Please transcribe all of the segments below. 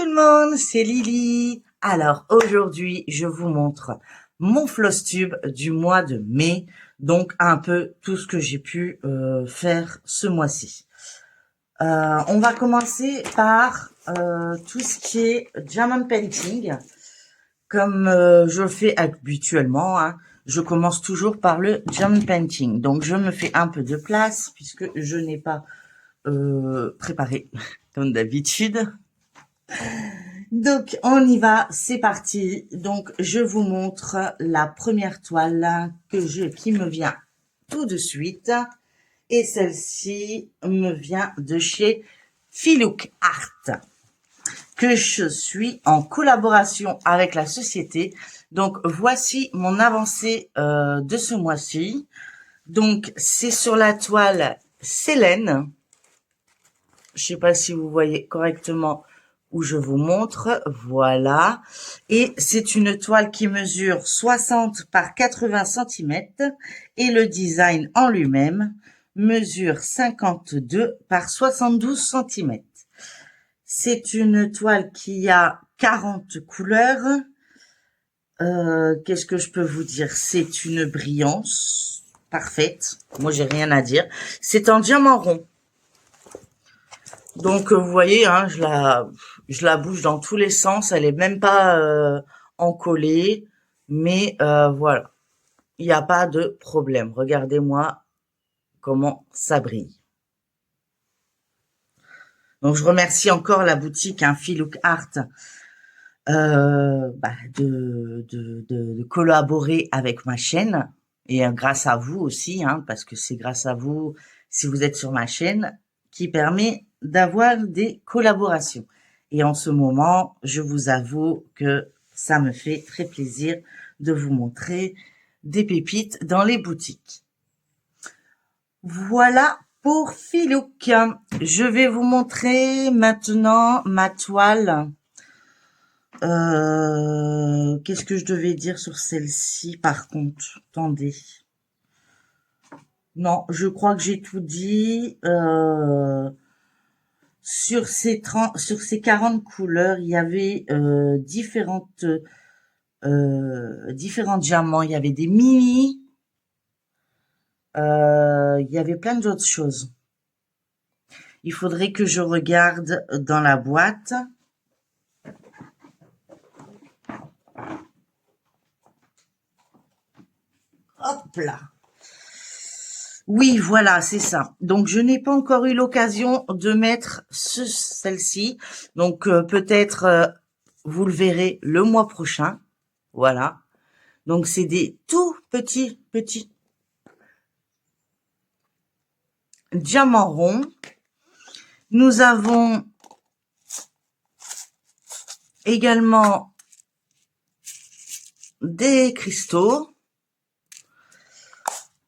tout le monde, c'est Lily. Alors aujourd'hui, je vous montre mon floss tube du mois de mai, donc un peu tout ce que j'ai pu faire ce mois-ci. On va commencer par tout ce qui est diamond painting, comme je fais habituellement. Hein, je commence toujours par le diamond painting. Donc je me fais un peu de place puisque je n'ai pas préparé comme d'habitude. Donc, on y va, c'est parti. Donc, je vous montre la première toile qui me vient tout de suite. Et celle-ci me vient de chez Filouk Art, que je suis en collaboration avec la société. Donc, voici mon avancée de ce mois-ci. Donc, c'est sur la toile Célène. Je sais pas si vous voyez correctement où je vous montre, voilà. Et c'est une toile qui mesure 60 par 80 cm et le design en lui-même mesure 52 par 72 cm. C'est une toile qui a 40 couleurs. Qu'est-ce que je peux vous dire? C'est une brillance parfaite. Moi, j'ai rien à dire. C'est en diamant rond. Donc, vous voyez, hein, je la bouge dans tous les sens. Elle est même pas encollée. Mais voilà, il n'y a pas de problème. Regardez-moi comment ça brille. Donc, je remercie encore la boutique Filouk Art de collaborer avec ma chaîne. Et grâce à vous aussi, hein, parce que c'est grâce à vous, si vous êtes sur ma chaîne, qui permet d'avoir des collaborations. Et en ce moment, je vous avoue que ça me fait très plaisir de vous montrer des pépites dans les boutiques. Voilà pour Filouk. Je vais vous montrer maintenant ma toile. Qu'est-ce que je devais dire sur celle-ci par contre? Attendez. Non, je crois que j'ai tout dit. Sur ces 40 couleurs, il y avait différents diamants. Il y avait des mini. Il y avait plein d'autres choses. Il faudrait que je regarde dans la boîte. Hop là. Oui, voilà, c'est ça. Donc, je n'ai pas encore eu l'occasion de mettre celle-ci. Donc, peut-être, vous le verrez le mois prochain. Voilà. Donc, c'est des tout petits diamants ronds. Nous avons également des cristaux.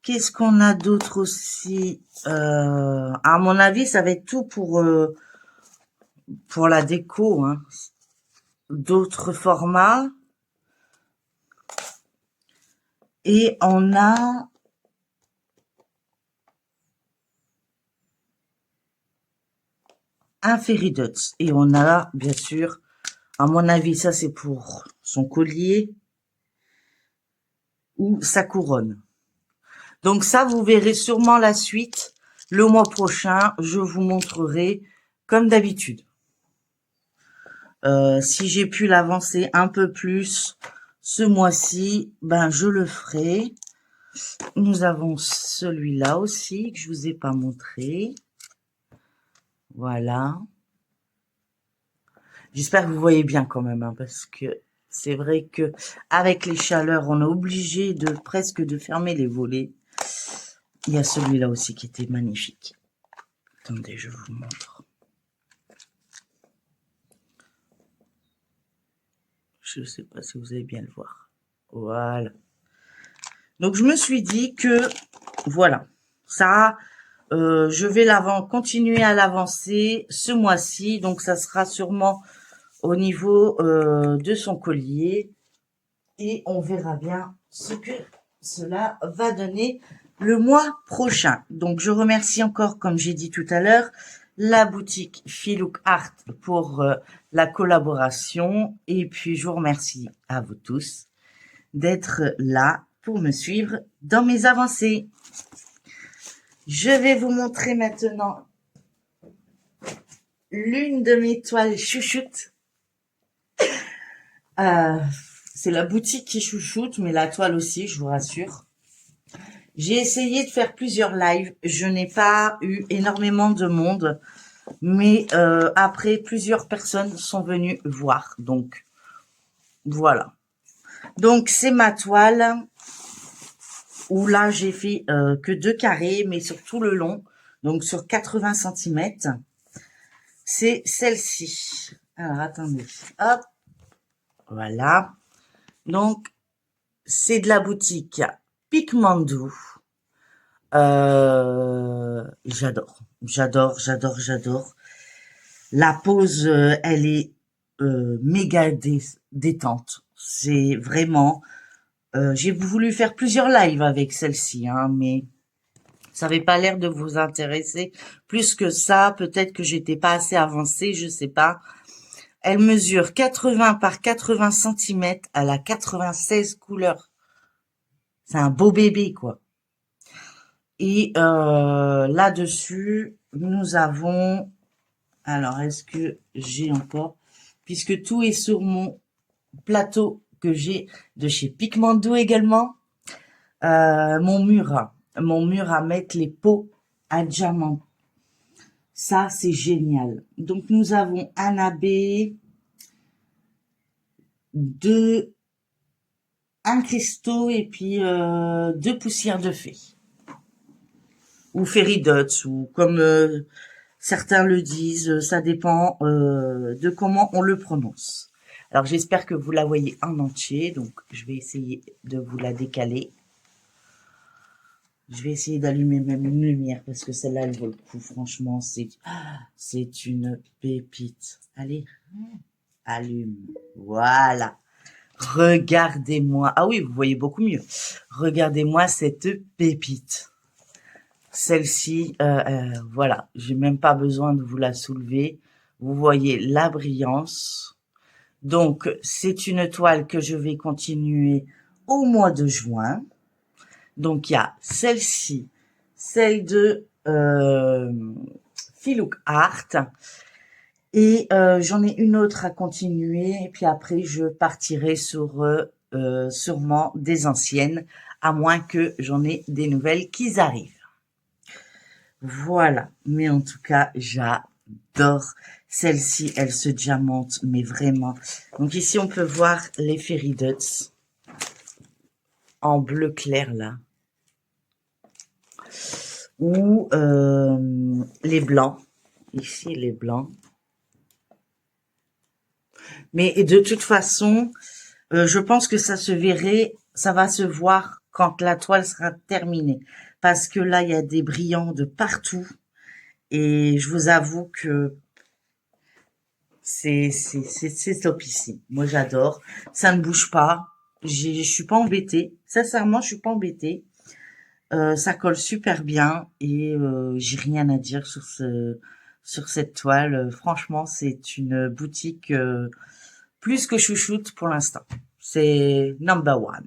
Qu'est-ce qu'on a d'autre aussi? À mon avis, ça va être tout pour la déco. Hein. D'autres formats. Et on a un Fairy-Dots. Et on a, bien sûr, à mon avis, ça c'est pour son collier ou sa couronne. Donc ça, vous verrez sûrement la suite. Le mois prochain, je vous montrerai comme d'habitude. Si j'ai pu l'avancer un peu plus ce mois-ci, ben je le ferai. Nous avons celui-là aussi que je vous ai pas montré. Voilà. J'espère que vous voyez bien quand même, hein, parce que c'est vrai que avec les chaleurs, on est obligé de presque de fermer les volets. Il y a celui-là aussi qui était magnifique. Attendez, je vous montre. Je ne sais pas si vous allez bien le voir. Voilà. Donc, je me suis dit que, voilà, ça, je vais continuer à l'avancer ce mois-ci. Donc, ça sera sûrement au niveau de son collier. Et on verra bien ce que cela va donner le mois prochain. Donc, je remercie encore, comme j'ai dit tout à l'heure, la boutique Filouk Art pour la collaboration. Et puis, je vous remercie à vous tous d'être là pour me suivre dans mes avancées. Je vais vous montrer maintenant l'une de mes toiles chouchoutes. C'est la boutique qui chouchoute, mais la toile aussi, je vous rassure. J'ai essayé de faire plusieurs lives. Je n'ai pas eu énormément de monde, mais après, plusieurs personnes sont venues voir. Donc, voilà. Donc, c'est ma toile où là, j'ai fait que 2 carrés, mais sur tout le long. Donc, sur 80 centimètres. C'est celle-ci. Alors, attendez. Hop. Voilà. Donc, c'est de la boutique Pigmandou. J'adore. La pose, elle est méga détente. C'est vraiment... j'ai voulu faire plusieurs lives avec celle-ci, hein, mais ça n'avait pas l'air de vous intéresser plus que ça. Peut-être que j'étais pas assez avancée, je sais pas. Elle mesure 80 par 80 centimètres. Elle a 96 couleurs. C'est un beau bébé, quoi. Et là-dessus, nous avons... Alors, est-ce que j'ai encore... Puisque tout est sur mon plateau que j'ai de chez Pigmandou également. Mon mur à mettre les pots à diamant. Ça, c'est génial. Donc, nous avons un abbé, un cristaux et puis 2 poussières de fée. Ou fairy dots, ou comme certains le disent, ça dépend de comment on le prononce. Alors, j'espère que vous la voyez en entier, donc je vais essayer de vous la décaler. Je vais essayer d'allumer même une lumière, parce que celle-là, elle vaut le coup, franchement, c'est une pépite. Allez, allume, voilà. Regardez-moi, ah oui, vous voyez beaucoup mieux. Regardez-moi cette pépite. Celle-ci, voilà, j'ai même pas besoin de vous la soulever. Vous voyez la brillance. Donc, c'est une toile que je vais continuer au mois de juin. Donc, il y a celle-ci, celle de Filouk Art. Et j'en ai une autre à continuer. Et puis après, je partirai sur sûrement des anciennes, à moins que j'en ai des nouvelles qui arrivent. Voilà, mais en tout cas, j'adore celle-ci, elle se diamante, mais vraiment. Donc ici, on peut voir les fairy dots en bleu clair, là. Ou les blancs. Ici, les blancs. Mais de toute façon, je pense que ça se verrait, ça va se voir quand la toile sera terminée. Parce que là, il y a des brillants de partout. Et je vous avoue que c'est topissime. Moi, j'adore. Ça ne bouge pas. Je suis pas embêtée. Sincèrement, je suis pas embêtée. Ça colle super bien et j'ai rien à dire sur cette toile. Franchement, c'est une boutique plus que chouchoute pour l'instant. C'est number one.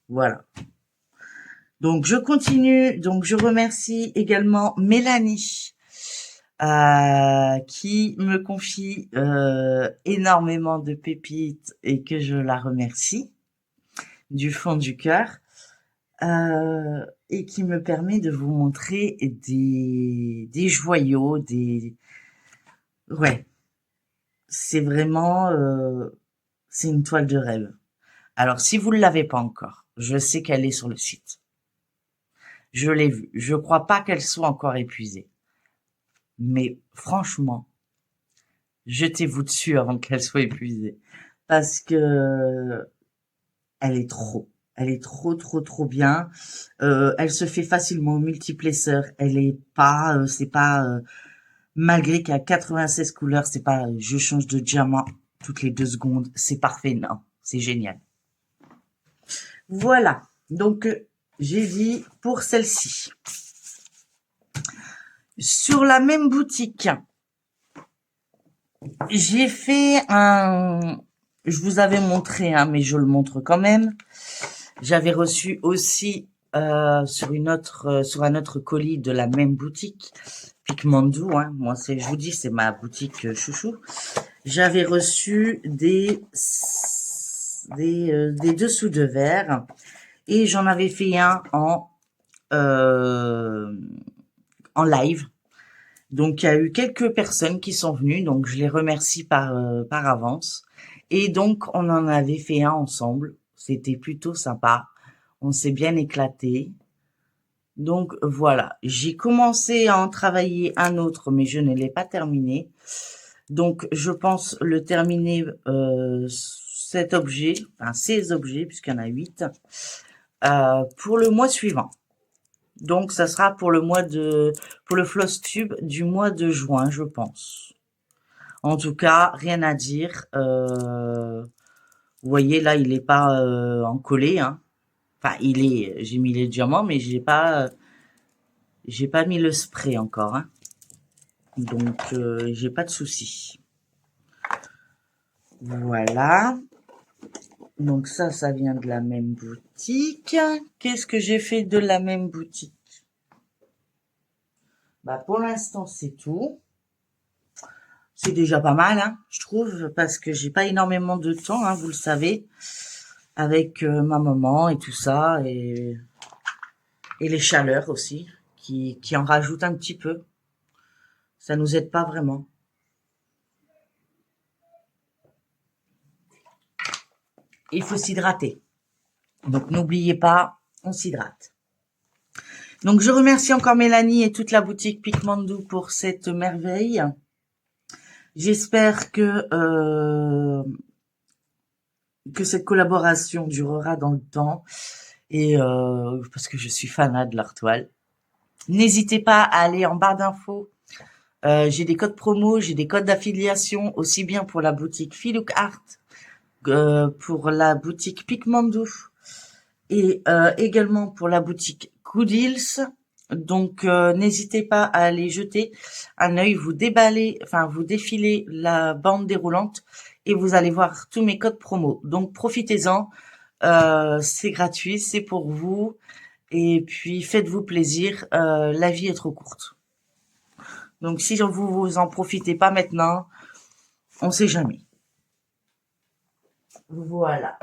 Voilà. Donc, je continue. Donc, je remercie également Mélanie qui me confie énormément de pépites et que je la remercie du fond du cœur et qui me permet de vous montrer des joyaux, ouais, c'est vraiment c'est une toile de rêve. Alors si vous ne l'avez pas encore, je sais qu'elle est sur le site. Je l'ai vue. Je crois pas qu'elle soit encore épuisée. Mais franchement, jetez-vous dessus avant qu'elle soit épuisée. Parce que elle est trop bien. Elle se fait facilement au multiplesseur. Elle est pas, c'est pas, malgré qu'il y a 96 couleurs, c'est pas, je change de diamant toutes les 2 secondes. C'est parfait, non. C'est génial. Voilà. Donc, j'ai dit pour celle-ci. Sur la même boutique, j'ai fait un... Je vous avais montré, hein, mais je le montre quand même. J'avais reçu aussi sur un autre colis de la même boutique, Picmandou, hein. Moi, je vous dis, c'est ma boutique chouchou. J'avais reçu des dessous de verre et j'en avais fait un en live. Donc, il y a eu quelques personnes qui sont venues, donc je les remercie par avance. Et donc, on en avait fait un ensemble. C'était plutôt sympa. On s'est bien éclaté. Donc, voilà. J'ai commencé à en travailler un autre, mais je ne l'ai pas terminé. Donc, je pense le terminer, cet objet, enfin, ces objets, puisqu'il y en a 8, pour le mois suivant. Donc, ça sera pour pour le floss tube du mois de juin, je pense. En tout cas, rien à dire. Vous voyez, là, il est pas encollé, hein. Enfin, j'ai mis les diamants, mais j'ai pas mis le spray encore, hein. Donc, j'ai pas de souci. Voilà. Donc ça vient de la même boutique. Qu'est-ce que j'ai fait de la même boutique? Bah, pour l'instant, c'est tout. C'est déjà pas mal, hein, je trouve, parce que j'ai pas énormément de temps, hein, vous le savez, avec ma maman et tout ça, et les chaleurs aussi, qui en rajoutent un petit peu. Ça nous aide pas vraiment. Il faut s'hydrater. Donc n'oubliez pas, on s'hydrate. Donc je remercie encore Mélanie et toute la boutique Picmandou pour cette merveille. J'espère que cette collaboration durera dans le temps et parce que je suis fanat de leur toile. N'hésitez pas à aller en barre d'infos. J'ai des codes promo, j'ai des codes d'affiliation aussi bien pour la boutique Filook Art, pour la boutique Picmandou et également pour la boutique Goodills. Donc n'hésitez pas à aller jeter un œil, vous défilez la bande déroulante et vous allez voir tous mes codes promo. Donc profitez-en, c'est gratuit, c'est pour vous et puis faites-vous plaisir, la vie est trop courte. Donc si vous en profitez pas maintenant, on sait jamais. Voilà.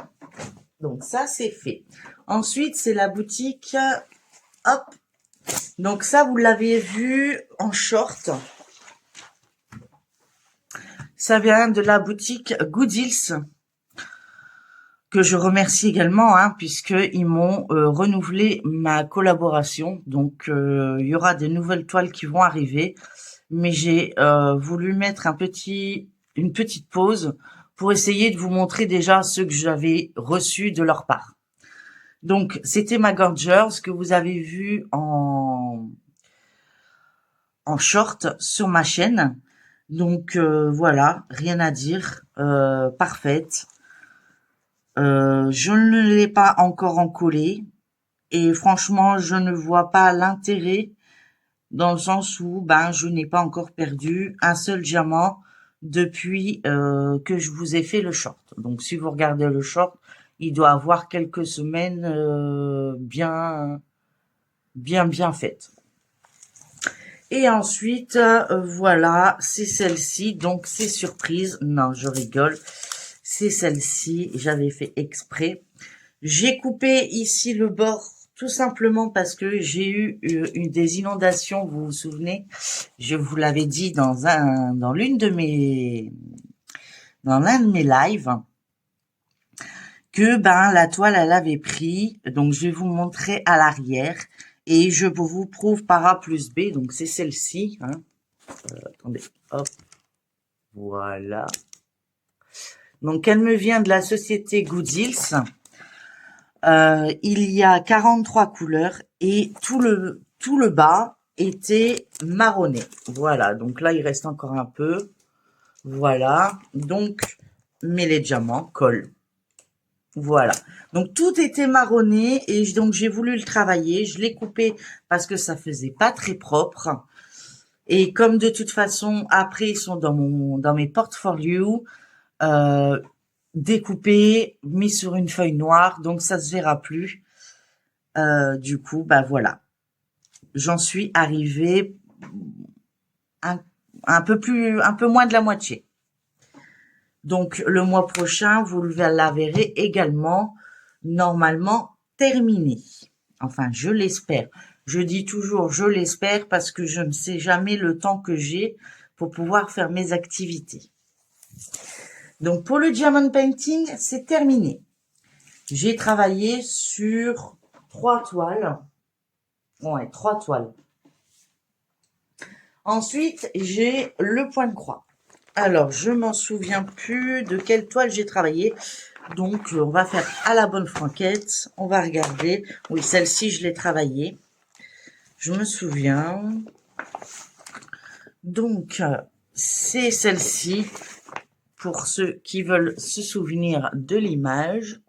Donc ça c'est fait. Ensuite c'est la boutique, hop. Donc ça vous l'avez vu en short. Ça vient de la boutique Goodills, que je remercie également, hein, puisqu'ils m'ont renouvelé ma collaboration. Donc, il y aura des nouvelles toiles qui vont arriver. Mais j'ai voulu mettre une petite pause pour essayer de vous montrer déjà ce que j'avais reçu de leur part. Donc, c'était ma Gorgers que vous avez vu en short sur ma chaîne. Donc voilà, rien à dire, parfaite. Je ne l'ai pas encore encollée et franchement, je ne vois pas l'intérêt dans le sens où je n'ai pas encore perdu un seul diamant depuis que je vous ai fait le short. Donc si vous regardez le short, il doit avoir quelques semaines bien faites. Et ensuite, voilà, c'est celle-ci. Donc, c'est surprise. Non, je rigole. C'est celle-ci. J'avais fait exprès. J'ai coupé ici le bord tout simplement parce que j'ai eu des inondations. Vous vous souvenez? Je vous l'avais dit dans l'un de mes lives que la toile elle avait pris. Donc, je vais vous montrer à l'arrière. Et je vous prouve par A plus B, donc c'est celle-ci. Hein. Attendez, hop, voilà. Donc elle me vient de la société Goodills. Il y a 43 couleurs et tout le bas était marronné. Voilà, donc là il reste encore un peu. Voilà, donc mais les diamants collent. Voilà. Donc tout était marronné et donc j'ai voulu le travailler. Je l'ai coupé parce que ça faisait pas très propre. Et comme de toute façon, après, ils sont dans mes portfolios, euh, découpés, mis sur une feuille noire, donc ça se verra plus. Du coup, bah voilà. J'en suis arrivée un, un peu moins de la moitié. Donc, le mois prochain, vous la verrez également, normalement, terminée. Enfin, je l'espère. Je dis toujours je l'espère parce que je ne sais jamais le temps que j'ai pour pouvoir faire mes activités. Donc, pour le diamond painting, c'est terminé. J'ai travaillé sur 3 toiles. Ouais, 3 toiles. Ensuite, j'ai le point de croix. Alors, je m'en souviens plus de quelle toile j'ai travaillé. Donc, on va faire à la bonne franquette. On va regarder. Oui, celle-ci, je l'ai travaillée. Je me souviens. Donc, c'est celle-ci. Pour ceux qui veulent se souvenir de l'image.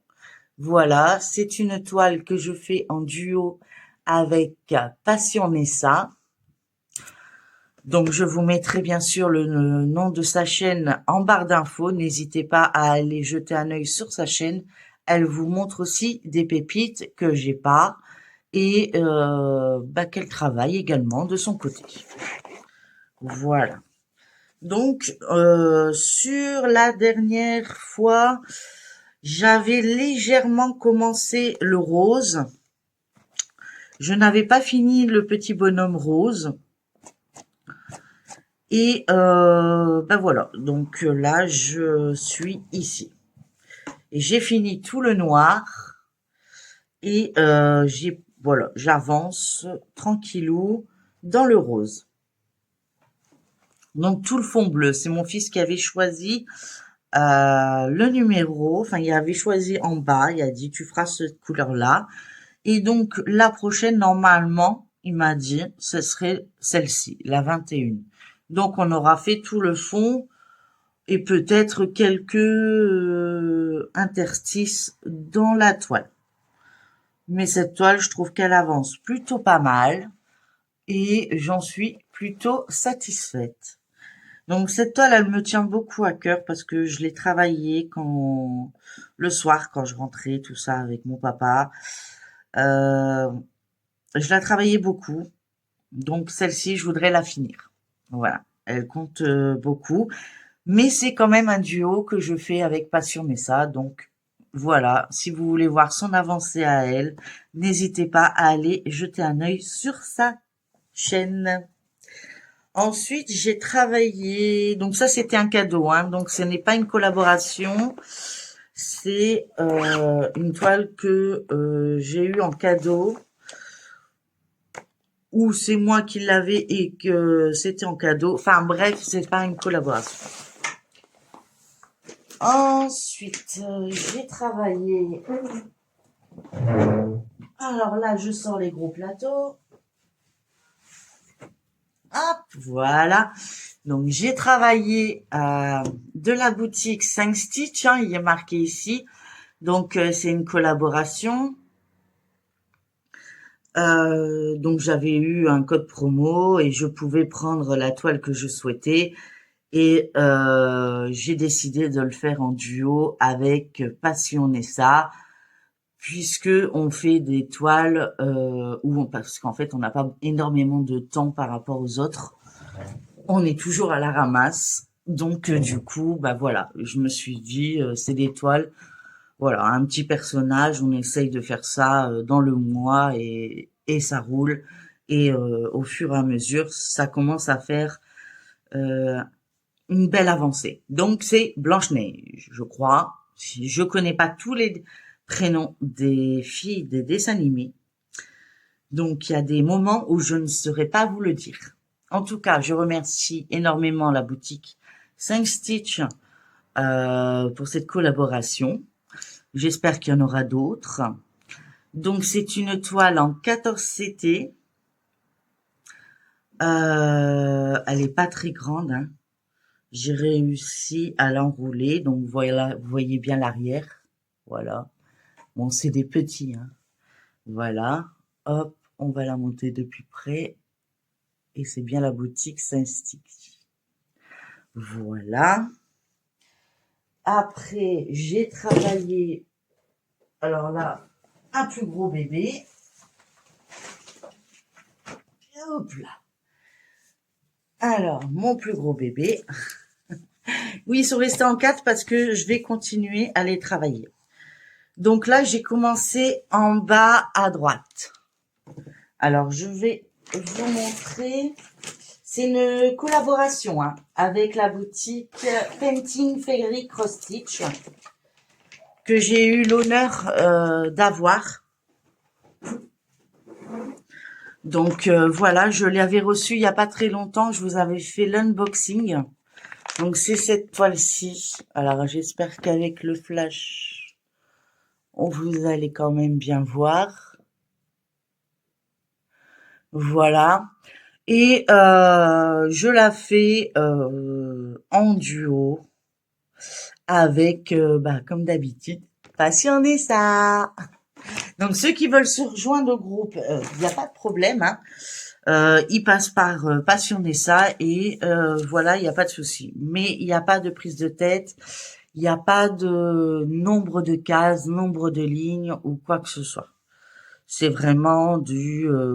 Voilà, c'est une toile que je fais en duo avec Passion Nessa. Donc, je vous mettrai bien sûr le nom de sa chaîne en barre d'infos. N'hésitez pas à aller jeter un œil sur sa chaîne. Elle vous montre aussi des pépites que j'ai pas et qu'elle travaille également de son côté. Voilà. Donc, sur la dernière fois, j'avais légèrement commencé le rose. Je n'avais pas fini le petit bonhomme rose. Et voilà, donc là, je suis ici. Et j'ai fini tout le noir. Et voilà, j'avance tranquillou dans le rose. Donc tout le fond bleu, c'est mon fils qui avait choisi le numéro. Enfin, il avait choisi en bas, il a dit tu feras cette couleur-là. Et donc la prochaine, normalement, il m'a dit, ce serait celle-ci, la 21. Donc on aura fait tout le fond et peut-être quelques interstices dans la toile. Mais cette toile, je trouve qu'elle avance plutôt pas mal et j'en suis plutôt satisfaite. Donc cette toile, elle me tient beaucoup à cœur parce que je l'ai travaillée le soir quand je rentrais, tout ça avec mon papa. Euh, je la travaillais beaucoup, donc celle-ci, je voudrais la finir. Voilà, elle compte beaucoup. Mais c'est quand même un duo que je fais avec Passion Messa. Donc voilà, si vous voulez voir son avancée à elle, n'hésitez pas à aller jeter un œil sur sa chaîne. Ensuite, j'ai travaillé, donc ça c'était un cadeau, hein, donc ce n'est pas une collaboration, c'est une toile que j'ai eue en cadeau, ou c'est moi qui l'avais et que c'était en cadeau. Enfin bref, c'est pas une collaboration. Ensuite, j'ai travaillé. Alors là, je sors les gros plateaux. Hop, voilà. Donc, j'ai travaillé de la boutique 5 Stitch, hein, il est marqué ici. Donc, c'est une collaboration. Donc, j'avais eu un code promo et je pouvais prendre la toile que je souhaitais. Et j'ai décidé de le faire en duo avec Passion Nessa, puisque on fait des toiles parce qu'en fait on n'a pas énormément de temps par rapport aux autres. On est toujours à la ramasse. Donc du coup, bah voilà, je me suis dit c'est des toiles, voilà, un petit personnage, on essaye de faire ça dans le mois et ça roule. Et au fur et à mesure, ça commence à faire euh, une belle avancée. Donc c'est Blanche-Neige, je crois. Je connais pas tous les prénoms des filles des dessins animés. Donc il y a des moments où je ne saurais pas vous le dire. En tout cas, je remercie énormément la boutique 5 Stitch pour cette collaboration. J'espère qu'il y en aura d'autres. Donc c'est une toile en 14 CT. Elle est pas très grande, hein. J'ai réussi à l'enrouler, donc voilà, vous voyez bien l'arrière. Voilà. Bon, c'est des petits, hein. Voilà. Hop, on va la monter de plus près. et c'est bien la boutique Saint-Stick. Voilà. Après, j'ai travaillé, alors là, un plus gros bébé. Et hop là. Alors, mon plus gros bébé. Oui, ils sont restés en 4 parce que je vais continuer à les travailler. Donc là, j'ai commencé en bas à droite. Alors, je vais vous montrer. C'est une collaboration avec la boutique Painting Fairy Cross Stitch que j'ai eu l'honneur d'avoir. Donc voilà, je l'avais reçu il n'y a pas très longtemps. Je vous avais fait l'unboxing. Donc c'est cette toile-ci. Alors j'espère qu'avec le flash, vous allez quand même bien voir. Voilà. Et je la fais en duo avec, comme d'habitude, Passionnessa. Donc ceux qui veulent se rejoindre au groupe, il n'y a pas de problème. Ils passent par Passionnessa et voilà, il n'y a pas de souci. Mais il n'y a pas de prise de tête, il n'y a pas de nombre de cases, nombre de lignes ou quoi que ce soit. C'est vraiment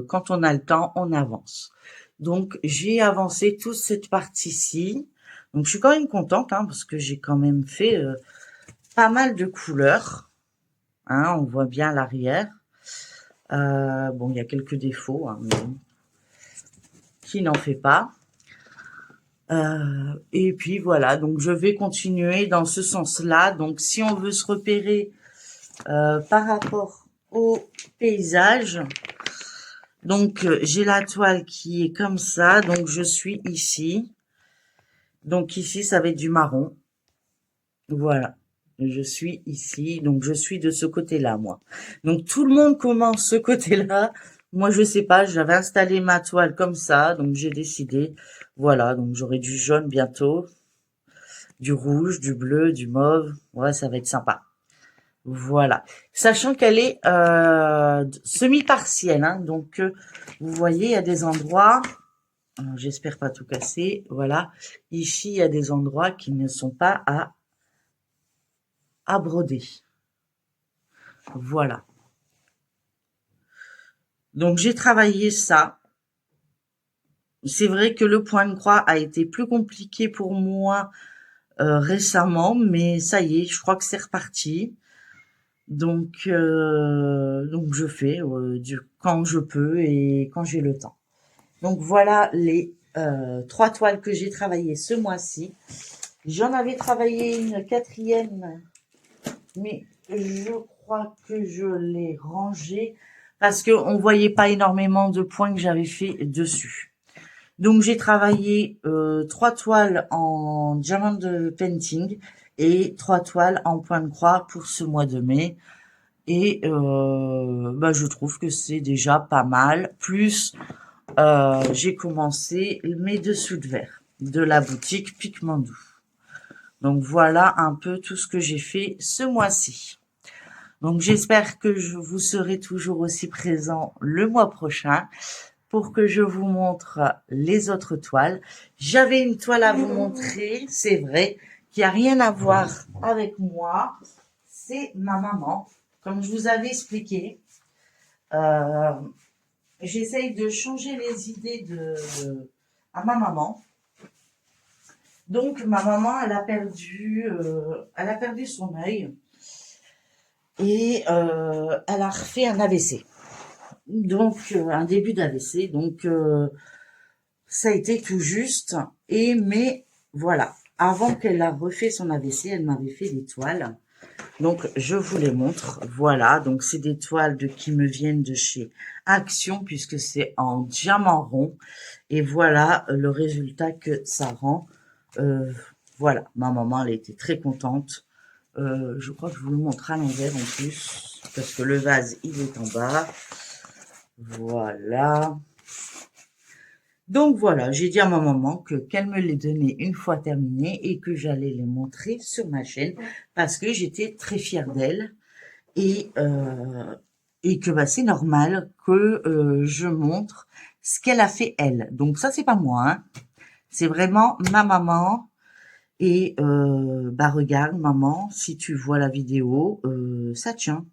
quand on a le temps, on avance. Donc j'ai avancé toute cette partie-ci. Donc je suis quand même contente parce que j'ai quand même fait pas mal de couleurs. On voit bien l'arrière. Bon, il y a quelques défauts, mais qui n'en fait pas. Et puis voilà, donc je vais continuer dans ce sens-là. Donc si on veut se repérer par rapport au paysage, donc j'ai la toile qui est comme ça, donc je suis ici. Donc ici, ça va être du marron. Voilà, je suis ici, donc je suis de ce côté-là, moi. Donc tout le monde commence ce côté-là. Moi, je sais pas, j'avais installé ma toile comme ça, donc j'ai décidé. Voilà, donc j'aurai du jaune bientôt, du rouge, du bleu, du mauve. Ouais, ça va être sympa. Voilà, sachant qu'elle est semi-partielle, donc vous voyez, il y a des endroits, j'espère pas tout casser, voilà, ici il y a des endroits qui ne sont pas à broder, voilà. Donc j'ai travaillé ça. C'est vrai que le point de croix a été plus compliqué pour moi récemment, mais ça y est, je crois que c'est reparti. Donc je fais quand je peux et quand j'ai le temps. Donc voilà les 3 toiles que j'ai travaillées ce mois-ci. J'en avais travaillé une 4e, mais je crois que je l'ai rangée parce qu'on voyait pas énormément de points que j'avais fait dessus. Donc j'ai travaillé 3 toiles en diamant de painting et 3 toiles en point de croix pour ce mois de mai. Et je trouve que c'est déjà pas mal. Plus j'ai commencé mes dessous de verre de la boutique Pigmandou. Donc voilà un peu tout ce que j'ai fait ce mois-ci. Donc j'espère que vous serez toujours aussi présent le mois prochain pour que je vous montre les autres toiles. J'avais une toile à vous montrer, c'est vrai, qui a rien à voir avec moi. C'est ma maman. Comme je vous avais expliqué, j'essaye de changer les idées à ma maman. Donc ma maman, elle a perdu son œil et elle a refait un AVC. Donc un début d'AVC. Donc ça a été tout juste. Mais voilà, avant qu'elle a refait son AVC, elle m'avait fait des toiles. Donc je vous les montre. Voilà, donc c'est des toiles qui me viennent de chez Action puisque c'est en diamant rond. Et voilà le résultat que ça rend. Voilà, ma maman, elle était très contente. Je crois que je vous le montre à l'envers en plus, parce que le vase, il est en bas. Voilà. Donc voilà, j'ai dit à ma maman qu'elle me les donnait une fois terminées et que j'allais les montrer sur ma chaîne, parce que j'étais très fière d'elle. Et que c'est normal que je montre ce qu'elle a fait elle. Donc ça, c'est pas moi, hein. C'est vraiment ma maman. Et bah regarde, maman, si tu vois la vidéo, ça tient.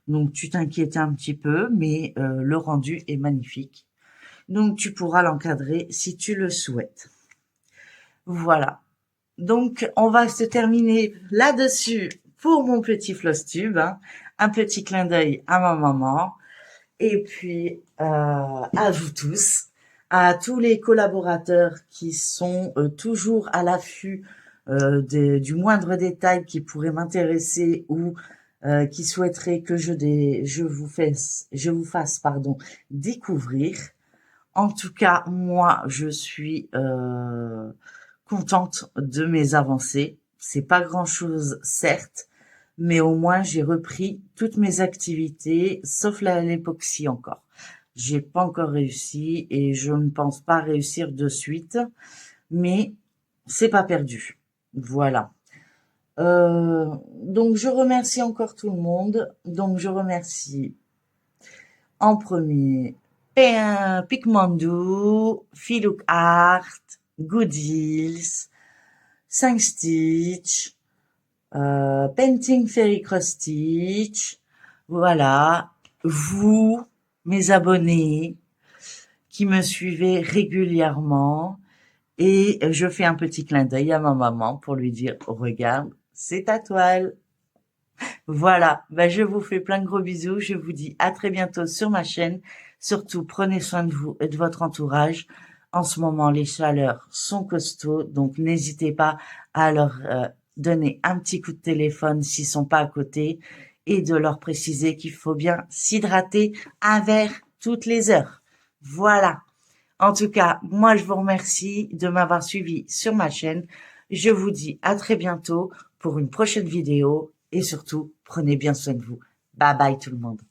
Donc tu t'inquiètes un petit peu, mais le rendu est magnifique. Donc tu pourras l'encadrer si tu le souhaites. Voilà. Donc on va se terminer là-dessus pour mon petit floss-tube, hein. Un petit clin d'œil à ma maman. Et puis à vous tous, à tous les collaborateurs qui sont toujours à l'affût du moindre détail qui pourrait m'intéresser ou qui souhaiteraient que je vous fasse découvrir. En tout cas, moi, je suis contente de mes avancées. C'est pas grand-chose, certes, mais au moins j'ai repris toutes mes activités, sauf l'époxy encore. J'ai pas encore réussi et je ne pense pas réussir de suite, mais c'est pas perdu. Voilà. Donc je remercie encore tout le monde. Donc je remercie en premier Picmandou, Filouk Art, Good Deals, 5 Stitch, Painting Fairy Cross Stitch, voilà, vous, mes abonnés, qui me suivez régulièrement, et je fais un petit clin d'œil à ma maman pour lui dire, regarde, c'est ta toile. Voilà, bah, je vous fais plein de gros bisous, je vous dis à très bientôt sur ma chaîne, surtout prenez soin de vous et de votre entourage. En ce moment, les chaleurs sont costauds, donc n'hésitez pas à leur donner un petit coup de téléphone s'ils sont pas à côté et de leur préciser qu'il faut bien s'hydrater un verre toutes les heures. Voilà. En tout cas, moi, je vous remercie de m'avoir suivi sur ma chaîne. Je vous dis à très bientôt pour une prochaine vidéo et surtout, prenez bien soin de vous. Bye bye tout le monde.